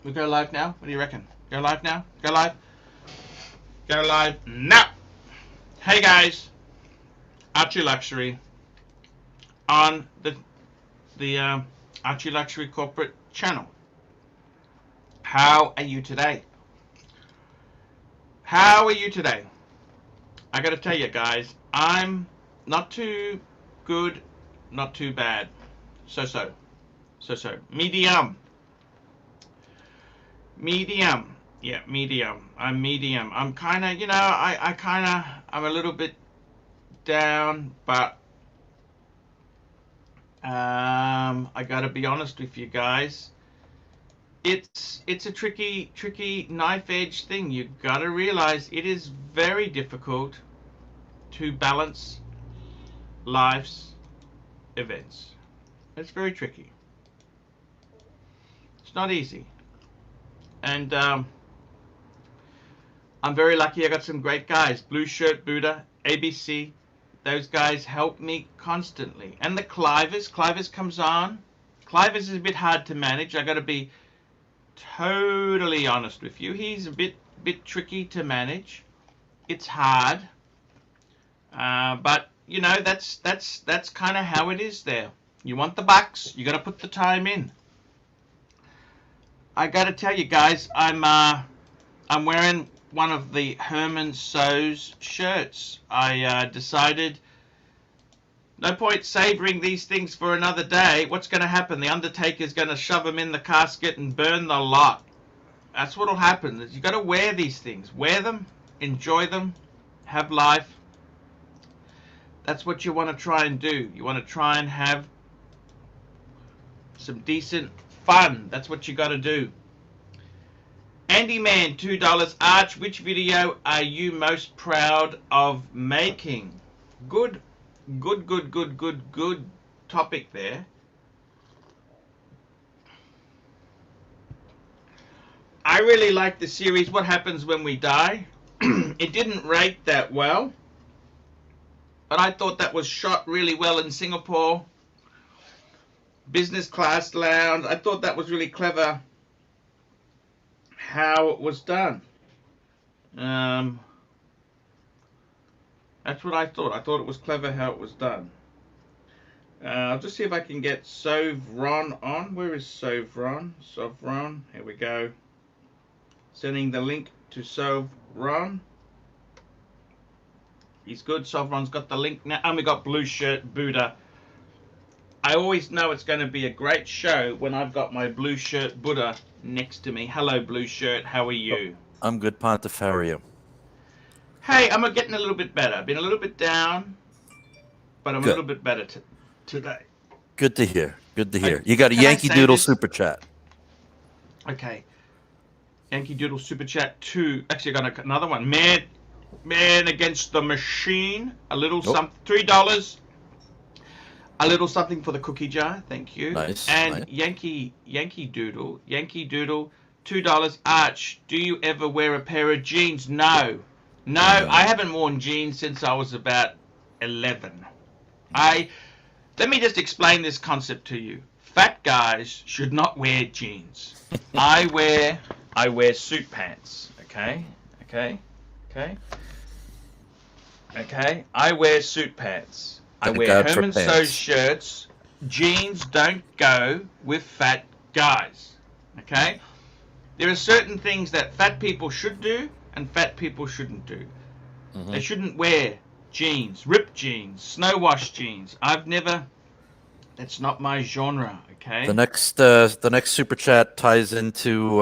We go live now? What do you reckon? Go live now? Go live? Go live now! Hey guys, Archie Luxury on the Archie Luxury corporate channel. How are you today? How are you today? I gotta tell you guys, I'm not too good, not too bad. So. Medium. Yeah, medium. I'm medium. I'm kind of, I'm a little bit down, but I gotta be honest with you guys. It's a tricky knife edge thing. You gotta realize it is very difficult to balance life's events. It's very tricky. It's not easy. And I'm very lucky I got some great guys. Blue Shirt Buddha, ABC. Those guys help me constantly. And the Clivers comes on. Clivers is a bit hard to manage. I got to be totally honest with you. He's a bit tricky to manage. It's hard. But you know, that's kind of how it is there. You want the bucks, you got to put the time in. I got to tell you guys, I'm wearing one of the Herman So's shirts. I decided no point savoring these things for another day. What's going to happen? The Undertaker's going to shove them in the casket and burn the lot. That's what'll happen. You got to wear these things. Wear them, enjoy them, have life. That's what you want to try and do. You want to try and have some decent fun. That's what you got to do. Andy Man, $2. Arch, which video are you most proud of making? Good topic there. I really like the series What Happens When We Die. It didn't rate that well, but I thought that was shot really well in Singapore. Business class lounge. I thought that was really clever how it was done. That's what I thought. I thought it was clever how it was done. I'll just see if I can get Sovron on. Where is Sovron? Sovron. Here we go. Sending the link to Sovron. He's good. Sovron's got the link now. And we got Blue Shirt Buddha. I always know it's going to be a great show when I've got my Blue Shirt Buddha next to me. Hello, Blue Shirt. How are you? I'm good, Pontiff. How are you? Hey, I'm getting a little bit better. I've been a little bit down, but I'm a little bit better today. Good to hear. Good to hear. You got a Yankee Doodle super chat. Okay. Yankee Doodle super chat 2. Actually, I got another one. Man against the machine. A little something. $3. A little something for the cookie jar. Thank you. Nice. And nice. Yankee Doodle, $2. Arch, do you ever wear a pair of jeans? No, I haven't worn jeans since I was about 11. Let me just explain this concept to you. Fat guys should not wear jeans. I wear suit pants. Okay. I wear suit pants. I wear Herman So shirts. Jeans don't go with fat guys. Okay? There are certain things that fat people should do and fat people shouldn't do. Mm-hmm. They shouldn't wear jeans, ripped jeans, snow wash jeans. That's not my genre, okay? The next super chat ties into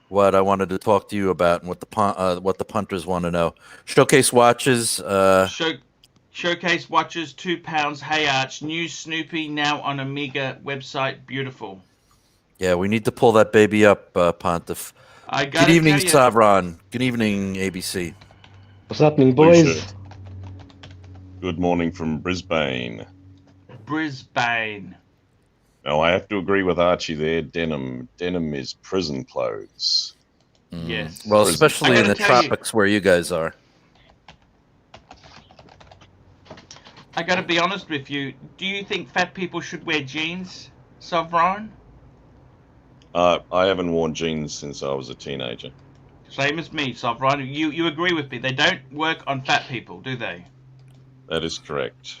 what I wanted to talk to you about and what the punters want to know. Showcase watches. Showcase watches, £2. Hey Arch, new Snoopy now on Amiga website. Beautiful. Yeah, we need to pull that baby up, Pontiff. Good evening, Savron. Good evening, ABC. What's happening, boys? Good morning from Brisbane. No, I have to agree with Archie there. Denim is prison clothes. Yes. Well, especially in the tropics where you guys are. I got to be honest with you. Do you think fat people should wear jeans, Savron? I haven't worn jeans since I was a teenager. Same as me, Sovereign. You agree with me? They don't work on fat people, do they? That is correct.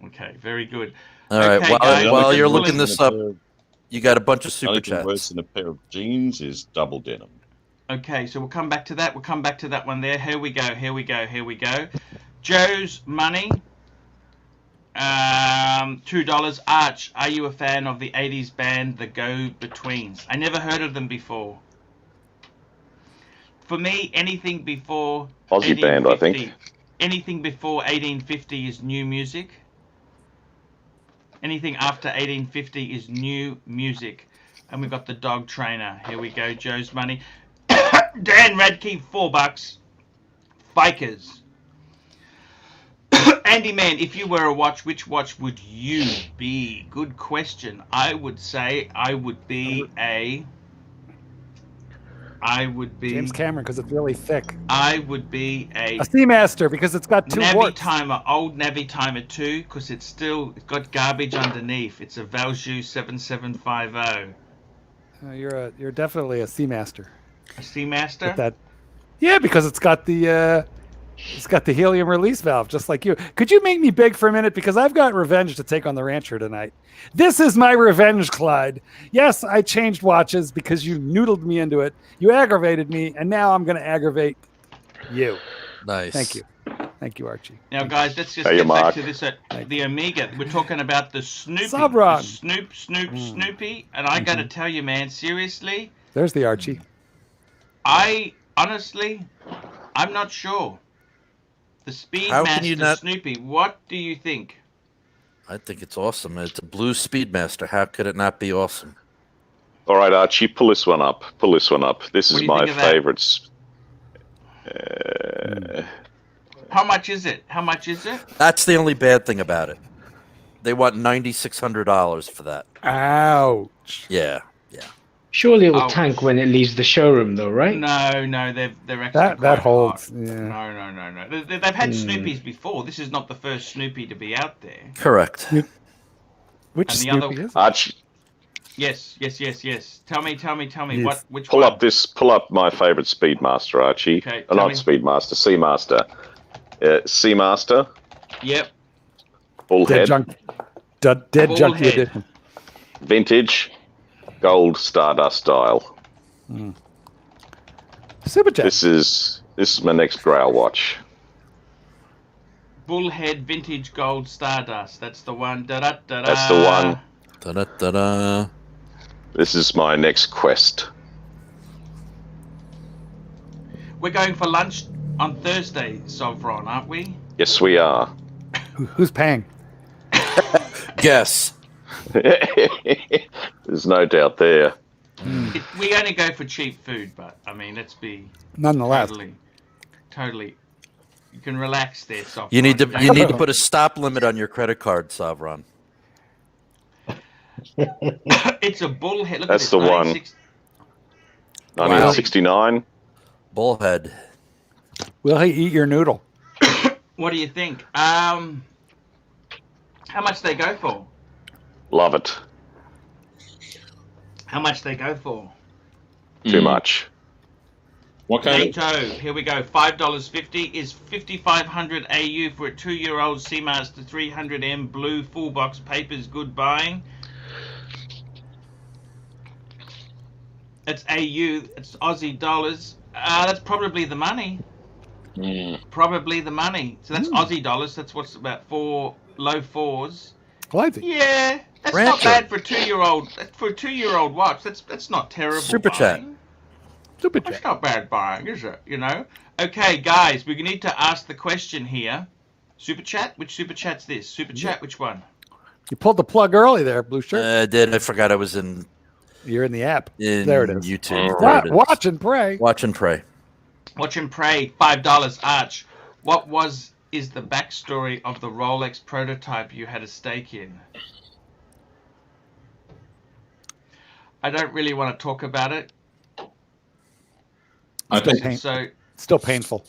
Okay, very good. All right. Okay, guys, While we're you're just looking pulling- this up, you got a bunch of The super only thing worse chats. than a pair of jeans is double denim. Okay, so we'll come back to that. We'll come back to that one there. Here we go. Here we go. Here we go. Joe's money. $2. Arch, are you a fan of the 80s band The Go-Betweens? I never heard of them before. For me, anything before Aussie band, I 1850 think. Anything before 1850 is new music. Anything after 1850 is new music. And we've got the dog trainer. Here we go, Joe's money. Dan Radke, $4. Fikers. Andy Man, if you were a watch, which watch would you be? Good question. I would say I would be James Cameron, because it's really thick. I would be a Seamaster, because it's got two Navy warts. Timer, old Navy Timer 2, because it's got garbage underneath. It's a Valjoux 7750. You're definitely a Seamaster. A Seamaster? That, yeah, because it's got the helium release valve, just like you. Could you make me big for a minute? Because I've got revenge to take on the rancher tonight. This is my revenge, Clyde. Yes, I changed watches because you noodled me into it. You aggravated me, and now I'm going to aggravate you. Nice. Thank you. Thank you, Archie. Now, guys, let's just Hey, get back Mark. to this. The Omega. We're talking about the Snoopy. Sabron. The Snoopy. And I got to tell you, man, seriously, There's the Archie. Honestly, I'm not sure. The How can you Speedmaster not- Snoopy, what do you think? I think it's awesome. It's a blue Speedmaster. How could it not be awesome? All right, Archie, pull this one up. Pull this one up. This What is do you my think of that? favourite. How much is it? How much is it? That's the only bad thing about it. They want $9,600 for that. Ouch. Yeah. Surely it will Oh. tank when it leaves the showroom, though, right? No, they're actually That quite holds. hot. Yeah. No. They've had Snoopies before. This is not the first Snoopy to be out there. Correct. Which And the Snoopy other- is it? Archie, Yes. Tell me. Yes. Which pull one? pull up my favourite Speedmaster, Archie. Okay, Not tell me. Speedmaster, Seamaster. Seamaster, Yep. bullhead, Dead junkie Bullhead. edition. vintage, gold Stardust style. Super Jet. This is my next Grail watch. Bullhead Vintage Gold Stardust. That's the one. Da-da-da-da. That's the one. Da-da-da-da. This is my next quest. We're going for lunch on Thursday, Sovron, aren't we? Yes, we are. Who's paying? Guess. There's no doubt there. We only go for cheap food, but I mean, let's be Nonetheless. totally. You can relax there, Sovron. You need to Don't- put a stop limit on your credit card, Savron. It's a bullhead. Look That's at the this, one. 1969. Bullhead. Will he eat your noodle? What do you think? How much they go for? Love it. How much they go for? Too much. What kind of? NATO, here we go. $5.50 is 5,500 AU for a 2-year-old Seamaster 300M blue full box. Papers good buying. It's AU. It's Aussie dollars. That's probably the money. Probably the money. So that's Aussie dollars. That's what's about low fours. Clyde. Yeah, that's not Rancher. bad for a 2-year-old. For a 2-year-old watch, that's not terrible. Super chat. buying. Super That's Jet. not bad buying, is it? You know? Okay, guys, we need to ask the question here. Super chat? Which super chat's this? Super chat, which one? You pulled the plug early there, blue shirt. I forgot I was in You're in the app. in There it is. YouTube. There it is. Watch and pray. Watch and pray. Watch and pray, $5 Arch. What is the backstory of the Rolex prototype you had a stake in? I don't really want to talk about it. I think Pain. So Still painful.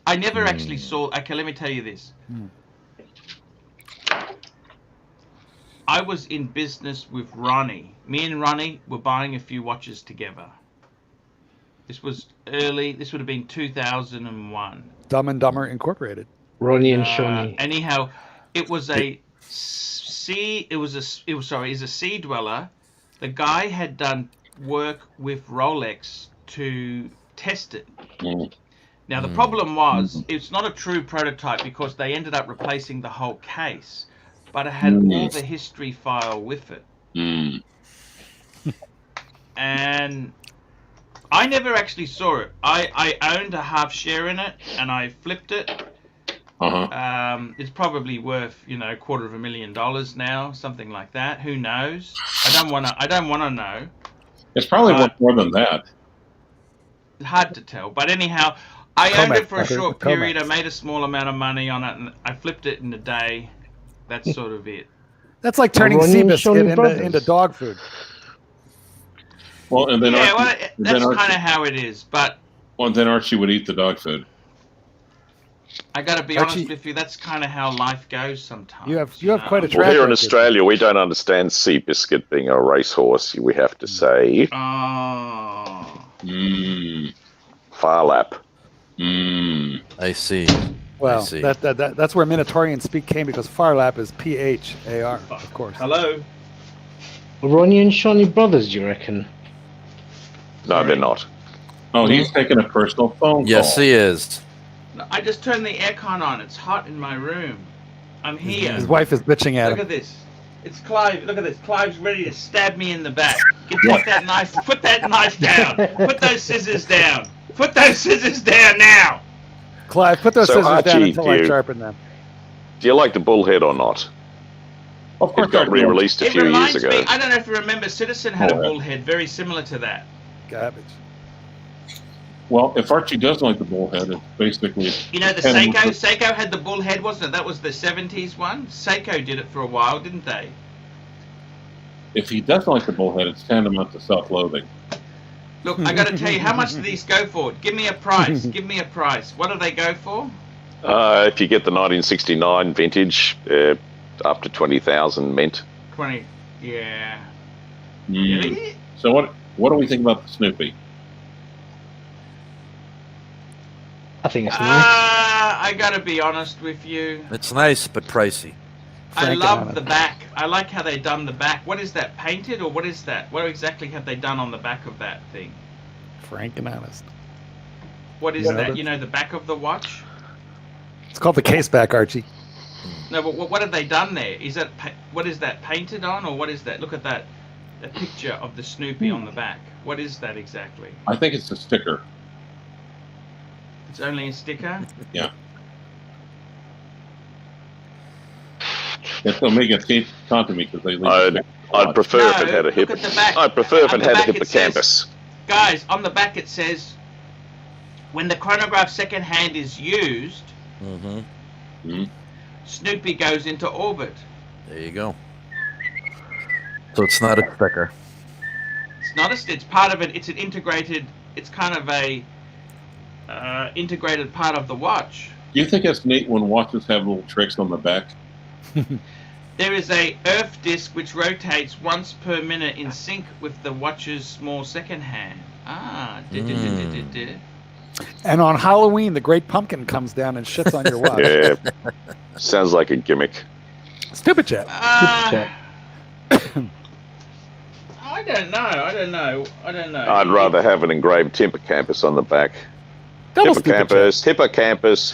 I never actually saw. Okay, let me tell you this. I was in business with Ronnie. Me and Ronnie were buying a few watches together. This was early. This would have been 2001. Dumb and Dumber Incorporated. Ronnie and Shawnee. Anyhow, it was a sea. It was a sea dweller. The guy had done work with Rolex to test it. Now the problem was it's not a true prototype because they ended up replacing the whole case, but it had all the history file with it. And I never actually saw it. I owned a half share in it, and I flipped it. It's probably worth, $250,000 now, something like that. Who knows? I don't want to know. It's probably worth more than that. Hard to tell. But anyhow, I owned it for a short period. I made a small amount of money on it, and I flipped it in a day. That's sort of it. That's like turning Seabiscuit into dog food. Well, and then that's kind of how it is. But then Archie would eat the dog food. I got to be honest with you. That's kind of how life goes sometimes. You have quite a track Well, here in record. Australia, we don't understand Seabiscuit being a racehorse. We have to say Farlap. I see. Well, I see. that's where Minotaurian speak came because Farlap is PHAR, of course. Hello. Ronnie and Shawnee brothers, do you reckon? No, they're not. Oh, he's taking a personal phone call. Yes, he is. I just turned the aircon on. It's hot in my room. I'm here. His wife is bitching at Look him. at this. It's Clive. Look at this. Clive's ready to stab me in the back. Take that knife. Put that knife down. Put those scissors down. Put those scissors down now. Clive, put those So, scissors down Archie, until I sharpen them. Do you like the bullhead or not? Of course, It got re-released a It few years reminds ago. me. I don't know if you remember. Citizen had a bullhead very similar to that. Garbage. Well, if Archie does like the bullhead, it's basically... You know the Seiko? Seiko had the bullhead, wasn't it? That was the 70s one. Seiko did it for a while, didn't they? If he doesn't like the bullhead, it's tantamount to self-loathing. Look, I got to tell you, how much do these go for? Give me a price. Give me a price. What do they go for? If you get the 1969 vintage, up to 20,000 mint. 20. Yeah. Really? So what do we think about the Snoopy? I think it's nice. I gotta be honest with you. It's nice, but pricey. I love the back. I like how they done the back. What is that, painted or what is that? What exactly have they done on the back of that thing? Frank and honest. What is that? You know, the back of the watch? It's called the case back, Archie. No, but what have they done there? Is that what is that painted on, or what is that? Look at that, the picture of the Snoopy on the back. What is that exactly? I think it's a sticker. It's only a sticker. Yeah. It's Omega can't to me because they leave. I'd prefer if it had a hip. Look at the back. I'd prefer if On it the had a back it hippocampus. says- Guys, on the back it says, when the chronograph second hand is used, Snoopy goes into orbit. There you go. So it's not a sticker. It's not it's part of it. It's an integrated. It's kind of a integrated part of the watch. Do you think it's neat when watches have little tricks on the back? There is a Earth disc which rotates once per minute in sync with the watch's small second hand. And on Halloween, the Great Pumpkin comes down and shits on your watch. Yeah, sounds like a gimmick. Stupid chat. I don't know. I'd rather have an engraved hippocampus on the back. Double stupid chat. Hippocampus.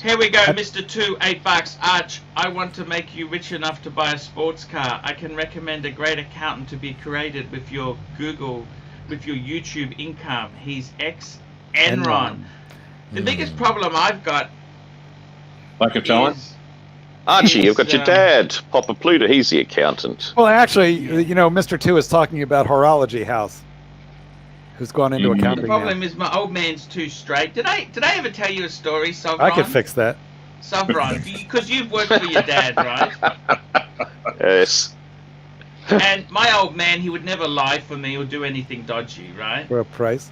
Here we go, Mr. 8 $2, Arch. I want to make you rich enough to buy a sports car. I can recommend a great accountant to be created with your YouTube income. He's ex-Enron. The biggest problem I've got Like a challenge? is... Archie, you've got your dad, Papa Pluto. He's the accountant. Well, actually, Mr. 2 is talking about Horology House, who's gone into accounting The problem is my old man's too straight. Did I ever tell you a story, Sovron? I could fix that. Sovron, because you've worked for your dad, right? Yes. And my old man, he would never lie for me or do anything dodgy, right? For a price.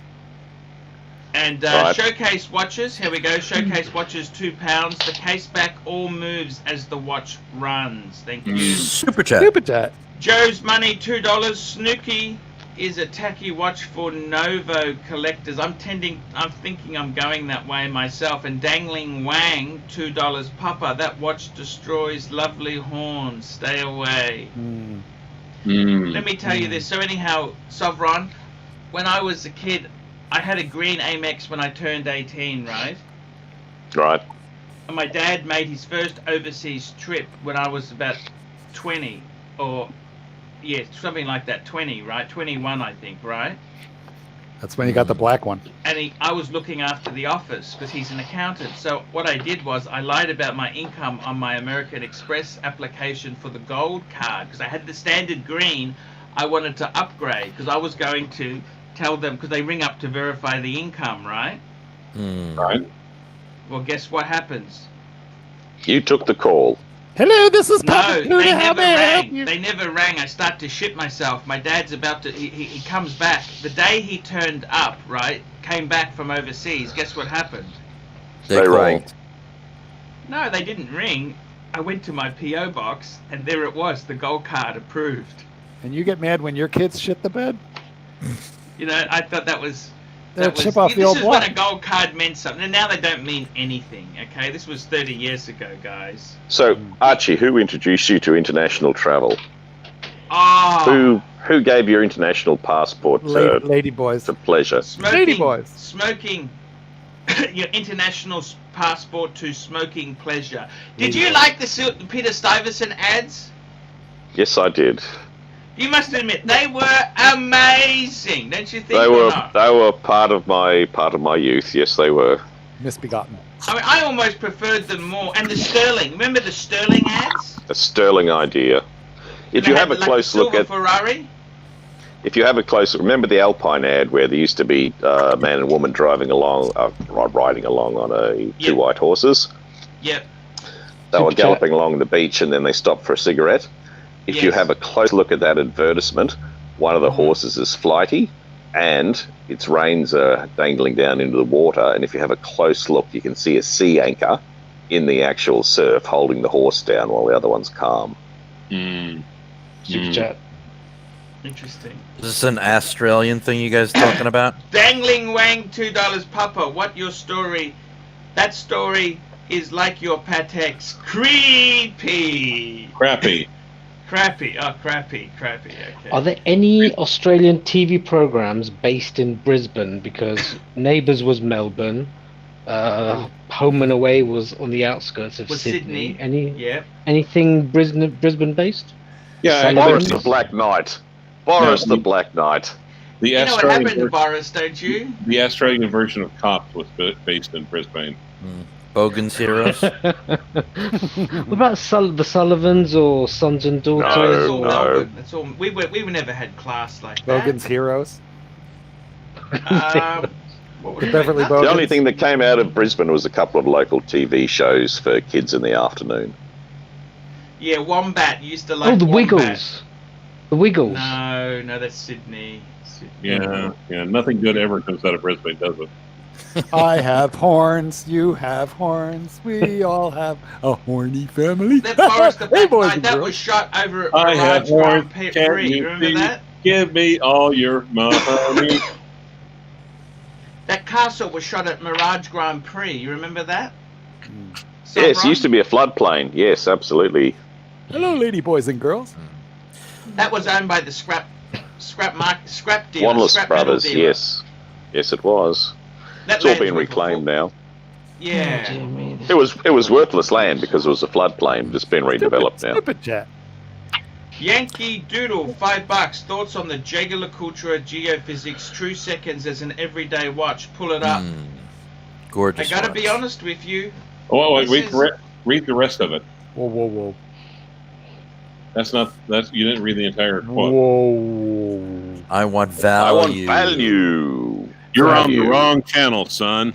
And Right. showcase watches, here we go. Showcase watches, £2. The case back all moves as the watch runs. Thank you. Super chat. Super chat. Joe's Money, $2. Snooky is a tacky watch for Novo collectors. I'm thinking I'm going that way myself. And Dangling Wang, $2. Papa, that watch destroys lovely horns. Stay away. Let me tell you this. So anyhow, Sovron, when I was a kid, I had a green Amex when I turned 18, right? Right. And my dad made his first overseas trip when I was about 20, or yeah, something like that, 20, right? 21, I think, right? That's when you got the black one. And I was looking after the office because he's an accountant. So what I did was I lied about my income on my American Express application for the gold card because I had the standard green. I wanted to upgrade because I was going to tell them, because they ring up to verify the income, right? Right. Well, guess what happens? You took the call. Hello, this is No, Papa they Pluto. How never may I help rang. you? They never rang. I start to shit myself. My dad's about to. He comes back the day he turned up. Right, came back from overseas. Guess what happened? They They called. rang. No, they didn't ring. I went to my PO box, and there it was. The gold card approved. And you get mad when your kids shit the bed? You know, I thought that was. They'll That was chip off the this old is block. when a gold card meant something, and now they don't mean anything. Okay, this was 30 years ago, guys. So, Archie, who introduced you to international travel? Oh, Who gave your international passport Lady boys. to pleasure? smoking, boys. smoking. Your international passport to smoking pleasure. Did Lady you boys. like the Peter Stuyvesant ads? Yes, I did. You must admit they were amazing, don't you think? They or were not? part of my youth. Yes, they were. Misbegotten. I mean, I almost preferred them more. And the Sterling. Remember the Sterling ads? A sterling idea. If They you had have a like close the look silver at, Ferrari. if you have a close, remember the Alpine ad where there used to be a man and woman riding along on two Yep. white horses. Yep. They were Super chat. galloping along the beach and then they stopped for a cigarette. If you Yes. have a close look at that advertisement, one of the horses is flighty and its reins are dangling down into the water. And if you have a close look, you can see a sea anchor in the actual surf holding the horse down while the other one's calm. Super chat. Interesting. Is this an Australian thing you guys talking about? Dangling Wang, $2. Papa, what your story? That story is like your Patek's creepy. Crappy. Crappy. Oh, crappy. Okay. Are there any Australian TV programs based in Brisbane? Because Neighbours was Melbourne, Home and Away was on the outskirts of Was Sydney. Sydney? Yeah. Anything Brisbane based? Yeah, Sullivan? Boris Boris the Black Knight. Boris No, the Black Knight. the You know what Australian happened to ver- Boris, don't you? the Australian version of Cops was based in Brisbane. Bogan's Heroes? What about the Sullivans or Sons and Daughters? It's all or... no. Melbourne. It's all. We never had class like that. Bogan's Heroes. What was The Beverly that? Bogans. The only thing that came out of Brisbane was a couple of local TV shows for kids in the afternoon. Yeah, Wombat. You used to like. Oh, the Wombat. Wiggles. The Wiggles. No, that's Sydney. Yeah, nothing good ever comes out of Brisbane, does it? I have horns. You have horns. We all have a horny family. That Boris the Hey, Black boys Knight, and that girls. was shot over at I have Mirage Grand horns. Prix. Can't You you remember see? that? Give me all your money. That castle was shot at Mirage Grand Prix. You remember that? Yes, it used to be a floodplain. Yes, absolutely. Hello, lady boys and girls. That was owned by the scrap dealer. Wanless scrap metal Brothers, dealer. yes. Yes, it was. That It's all land's been worth a reclaimed full- now. Yeah. Oh, dear me. It was worthless land because it was a floodplain. It's been redeveloped now. Stupid chat. Yankee Doodle, $5. Thoughts on the Jaeger-LeCoultre Geophysics True Seconds as an everyday watch? Pull it up. I Gorgeous. gotta watch. be honest with you. Oh, wait, This read the rest of it. Whoa. That's you didn't read the entire quote. Whoa. I want I want value. value. You're on Value. the wrong channel, son.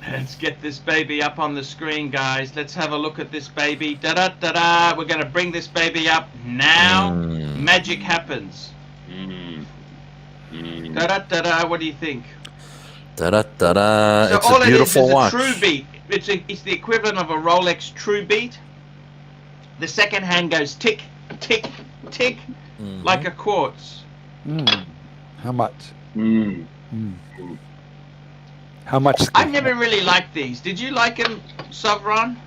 Let's get this baby up on the screen, guys. Let's have a look at this baby. Da-da-da-da. We're gonna bring this baby up now. Magic happens. Da-da-da-da, what do you think? Da-da-da-da. So It's all a beautiful it is watch. a true beat. It's the equivalent of a Rolex true beat. The second hand goes tick, tick, tick, like a quartz. How much? Mm. How much? I never really liked these. Did you like them, Savron?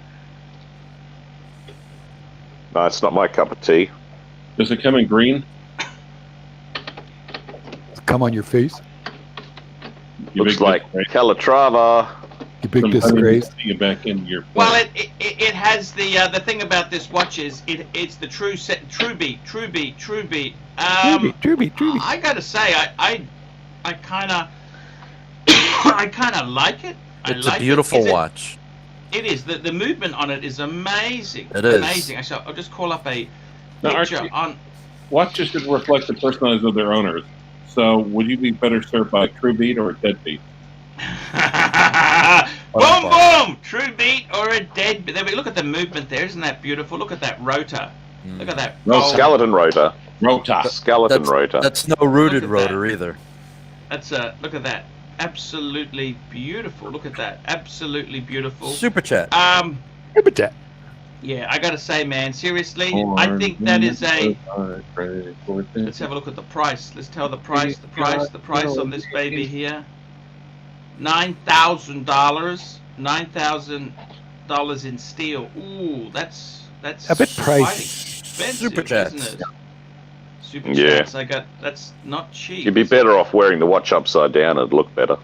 No, it's not my cup of tea. Does it come in green? Come on your face. You Looks big like disgrace. Calatrava. You big Sometimes disgrace. you see it back in your Well, plate. it has the thing about this watch is it's the true beat. True beat. I gotta say, I kind of I kind of like it. It's a beautiful watch. It is. The movement on it is amazing. It is. Amazing. Actually, I'll just call up a Now, picture Archie- on. Watches should reflect the personalities of their owners. So, would you be better served by a true beat or a dead beat? Boom, boom! True beat or a dead beat. Look at the movement there. Isn't that beautiful? Look at that rotor. Look at that. No, gold. Skeleton rotor. Rota. Skeleton rotor. That's no rooted Look at that. rotor either. That's look at that. Absolutely beautiful. Look at that. Absolutely beautiful. Super chat. Yeah, I gotta say, man, seriously, I think that is a. Let's have a look at the price. Let's tell the price on this baby here. $9,000. $9,000 in steel. Ooh, that's A bit quite pricey. expensive, Super chats. isn't it? Super Yeah. chats. That's not cheap. You'd be better off wearing the watch upside down. It'd look better.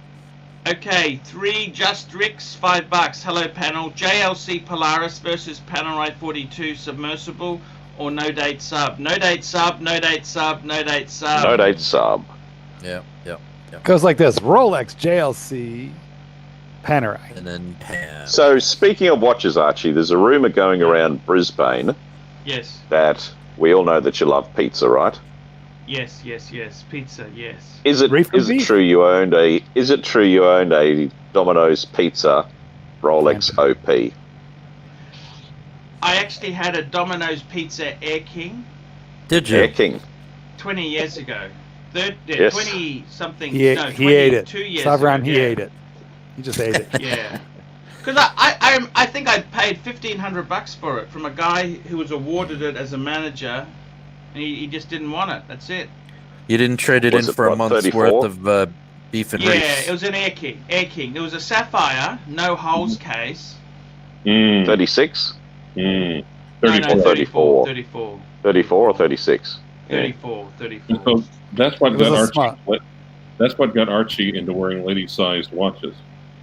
Okay, 3 Just Ricks, $5. Hello, panel. JLC Polaris versus Panerai 42 submersible or no date sub. No date sub. No date sub. No date sub. No date sub. Yeah. Goes like this: Rolex, JLC, Panerai. And then Pan. So, speaking of watches, Archie, there's a rumor going around Brisbane Yes. that we all know that you love pizza, right? Yes. Pizza. Yes. Is it Reef and beef. true you owned a Domino's Pizza Rolex OP? I actually had a Domino's Pizza Air King Did Air you? King. 20 years ago. Yes. 20 something. He ate it. 22 years Savron, ago. he yeah. ate it. He just ate it. Yeah. Because I think I paid $1,500 for it from a guy who was awarded it as a manager, and he just didn't want it. That's it. You didn't trade it Was in it, for a what, month's 34? worth of beef and Yeah, reefs. it was an Air King. There was a sapphire, no holes case. 36? 34. No, 34. 34. 34 or 36? 34. So that's what It was got a Archie. small- That's what got Archie into wearing lady-sized watches.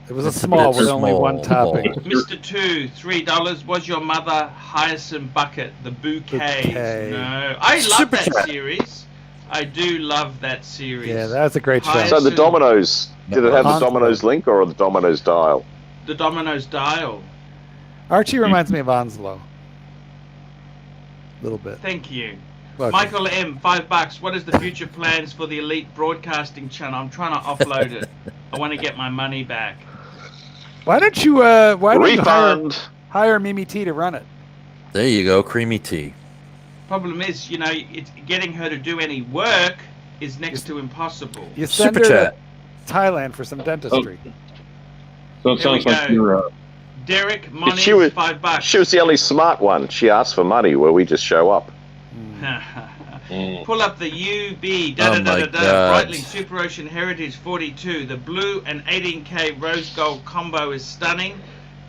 It was a It's a small bit with only small. one topic. Mr. 2, $3. Was your mother Hyacinth Bucket, the bouquets? Bouquet. No. I love Super that chat. series. I do love that series. Yeah, that's a great show. Hyacinth- So the Domino's, did it have the Constant. Domino's link or the Domino's dial? The Domino's dial. Archie reminds me of Onslow. A little bit. Thank you. Welcome. Michael M, $5. What is the future plans for the Elite Broadcasting channel? I'm trying to offload it. I want to get my money back. Why don't you Refund! hire Mimi T to run it? There you go, creamy tea. Problem is, it's getting her to do any work is next to impossible. You send Super her chat. to Thailand for some dentistry. So it There we sounds like go. you're. Derek Moniz, She was- $5. She was the only smart one. She asked for money where we just show up. Pull up the UB Oh my God. Breitling Super Ocean Heritage 42. The blue and 18K rose gold combo is stunning.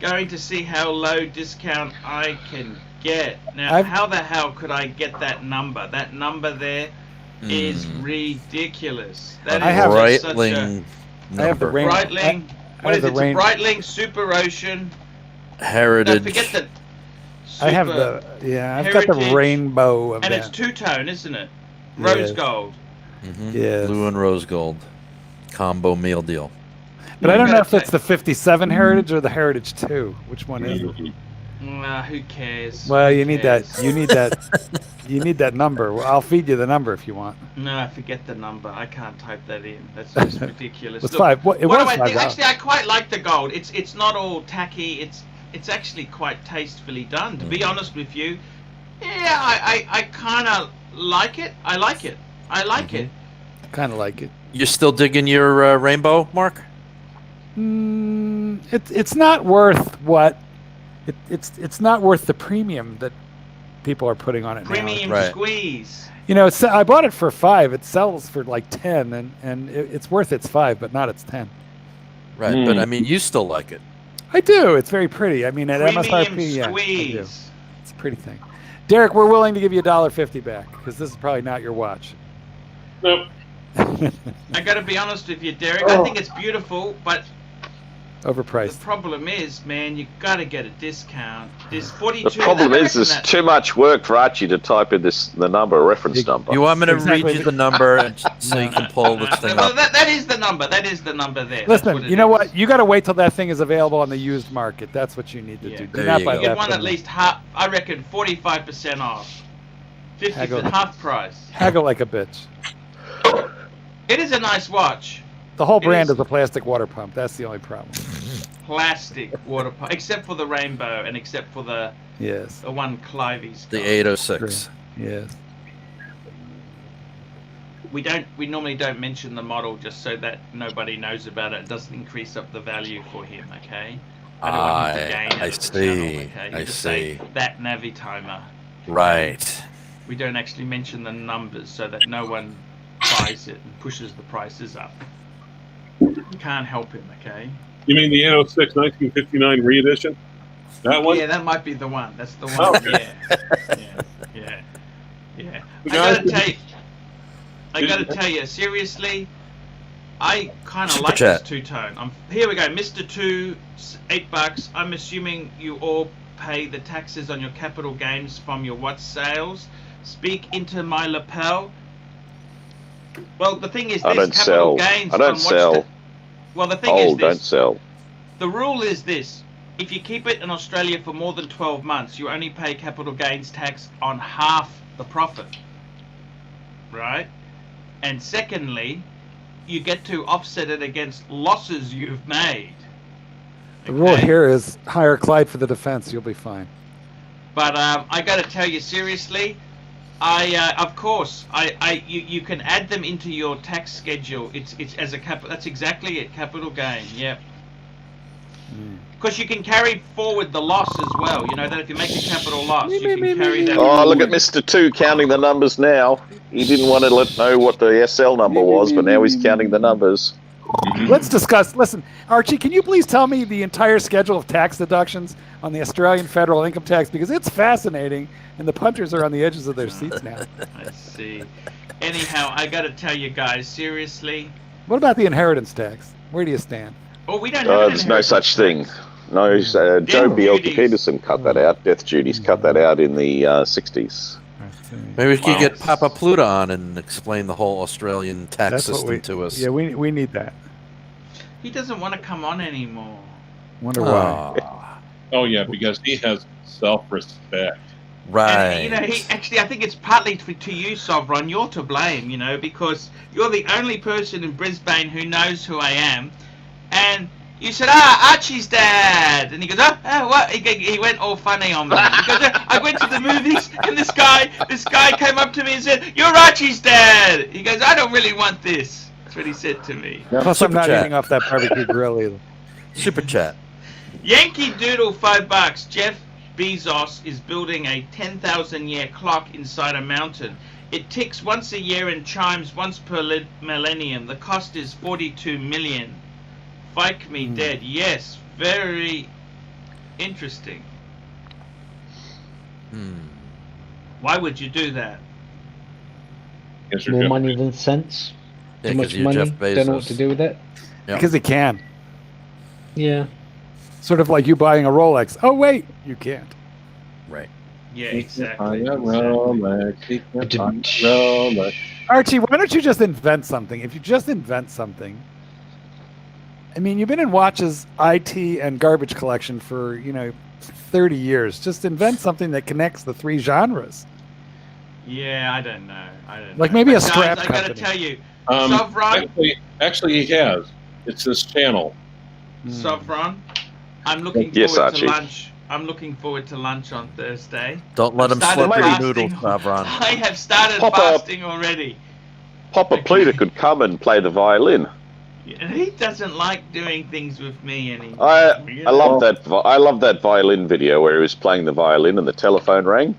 Going to see how low discount I can get. Now, how the hell could I get that number? That number there is ridiculous. That I is have- just such a Breitling I have the number. rain- Breitling. I What have is it? the rain- It's a Breitling Super Ocean. No, Heritage. forget the. I have Super- I've got the Heritage, rainbow of and it's that. two-tone, isn't it? Rose Yes. gold. Yes. Blue and rose gold. Combo meal deal. But I don't know if gotta it's the 57 Heritage or the Heritage 2. Which one is it? Who cares? Well, Who you need that. cares? You need that. You need that number. Well, I'll feed you the number if you want. No, I forget the number. I can't type that in. That's just ridiculous. It's Look, five. What, it what was do I think? $5. Actually, I quite like the gold. It's not all tacky. It's actually quite tastefully done. To be honest with you, yeah, I kind of like it. I like it. Kind of like it. You still digging your rainbow, Mark? It's not worth what it's not worth the premium that people are putting on it Premium Right. squeeze. now. I bought it for $5. It sells for like 10, and it's worth its $5, but not its 10. Right, but I mean, you still like it. I do. It's very pretty. I mean, at Premium MSRP, yeah, I do. squeeze. It's a pretty thing. Derek, we're willing to give you $1.50 back because this is probably not your watch. Nope. I got to be honest with you, Derek. I think it's beautiful, but the Overpriced. problem is, man, you got to get a discount. There's 42. The problem I is reckon there's that- too much work for Archie to type in the reference number. You want me to Exactly. read you the number so you can pull this thing Well, up? that is the number. That is the number there. That's Listen, what it you know is. what? You got to wait till that thing is available on the used market. That's what you need to Yeah. do. Do There not you buy go. You that get one from at me. least half. I reckon 45% off. 50% Haggle. half price. Haggle like a bitch. It is a nice watch. The whole It brand is. is a plastic water pump. That's the only problem. Plastic water pump, except for the rainbow and except for the Yes. one Clivey's The got. 806. Yes. We normally don't mention the model just so that nobody knows about it. It doesn't increase up the value for him, okay? I don't want him to gain I it at the channel, see. okay? You I just say, see. that Navi timer. Right. We don't actually mention the numbers so that no one buys it and pushes the prices up. You can't help him, okay? You mean the 806 1959 re-edition? That one? Yeah, that might be the one. That's the one. Oh. Yeah. The I gotta tell you, seriously, I kind of Super like chat. this two-tone. Here we go, Mr. Two, $8. I'm assuming you all pay the taxes on your capital gains from your watch sales. Speak into my lapel. Well, the thing is, I there's don't capital sell. gains I don't on watch sell. Well, the thing Oh, is don't this. sell. The rule is this. If you keep it in Australia for more than 12 months, you only pay capital gains tax on half the profit. Right? And secondly, you get to offset it against losses you've made. The rule Okay? here is hire Clyde for the defense. You'll be fine. But I got to tell you seriously, of course, you can add them into your tax schedule. It's as a capital. That's exactly it. Capital gain. Yep. Because you can carry forward the loss as well. You know that if you make a capital loss, you can carry that. Oh, look at forward. Mr. Two counting the numbers now. He didn't want to know what the SL number was, but now he's counting the numbers. Let's discuss. Listen, Archie, can you please tell me the entire schedule of tax deductions on the Australian federal income tax? Because it's fascinating, and the punters are on the edges of their seats now. I see. Anyhow, I got to tell you guys seriously. What about the inheritance tax? Where do you stand? Oh, we don't have an There's no inheritance such tax. thing. No, Joe Death Bielke duties. Peterson cut that out. Death duties cut that out in the 60s. Maybe we could Wow. get Papa Pluta on and explain the whole Australian tax That's what system we to us. Yeah, we need that. He doesn't want to come on anymore. Wonder why. Aw, Oh, yeah, because he has self-respect. right. And, you know, I think it's partly to you, Sovereign. You're to blame, you know, because you're the only person in Brisbane who knows who I am. And you said, Archie's dad. And he goes, what? He went all funny on me. He goes, I went to the movies and this guy came up to me and said, you're Archie's dad. He goes, I don't really want this. That's what he said to me. Plus, I'm Super not chat. eating off that barbecue grill either. Super chat. Yankee Doodle, $5. Jeff Bezos is building a 10,000-year clock inside a mountain. It ticks once a year and chimes once per millennium. The cost is $42 million. Fike me dead. Yes, very interesting. Why would you do that? Yes, you're More Jeff money Bezos. than sense. Yeah, Too 'cause much you're money. Jeff Don't know what Bezos. to do with it. Yeah. Because he can. Yeah. Sort of like you buying a Rolex. Oh, wait, you can't. Right. Yeah, He exactly. can't buy a Rolex. He can't buy a Didn't- Rolex. Archie, why don't you just invent something? If you just invent something, I mean, you've been in watches, IT, and garbage collection for 30 years. Just invent something that connects the three genres. Yeah, I don't know. Like maybe a But guys, strap I gotta company. tell you, Sovereign, Actually, he has. It's his channel. Sovereign, I'm looking Yes, forward to Archie. lunch. I'm looking forward to lunch on Thursday. Don't let him Started slip your fasting. noodles, Savron. I have started Pop up. fasting already. Papa Pleater could come and play the violin. He doesn't like doing things with me anymore. I love that violin video where he was playing the violin and the telephone rang,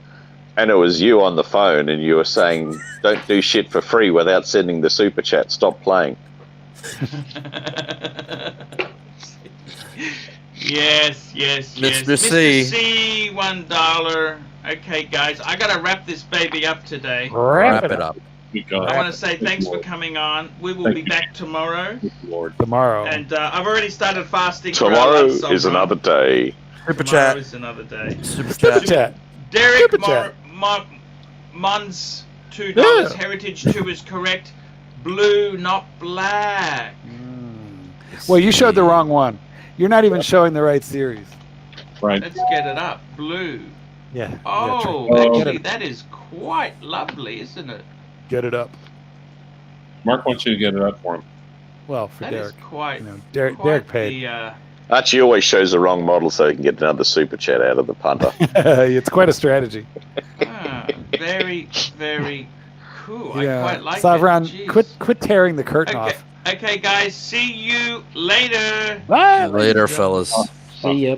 and it was you on the phone, and you were saying, "Don't do shit for free without sending the super chat. Stop playing." Yes. Mr. C. Mr. C, $1. Okay, guys, I gotta wrap this baby up today. Wrap Wrap it up. I want to say thanks for coming on. We will be back tomorrow. Tomorrow. And I've already started fasting. Tomorrow for our is another day. Super Tomorrow chat. is another day. Super Super chat. chat. Derek Super chat. Mons, $2. Yeah. Heritage 2 is correct. Blue, not black. Well, you showed the wrong one. You're not even showing the right series. Right. Let's get it up. Blue. Yeah. Oh, Oh. actually, that is quite lovely, isn't it? Get it up. Mark wants you to get it up for him. Well, for That is Derek. quite. You know, Derek quite paid. The, Archie always shows the wrong model so he can get another super chat out of the punter. It's quite a strategy. very, very cool. I Yeah. quite like Savran, it. Jeez. quit tearing the curtain Okay, off. okay, guys. See you later. Bye. Later, fellas. See ya.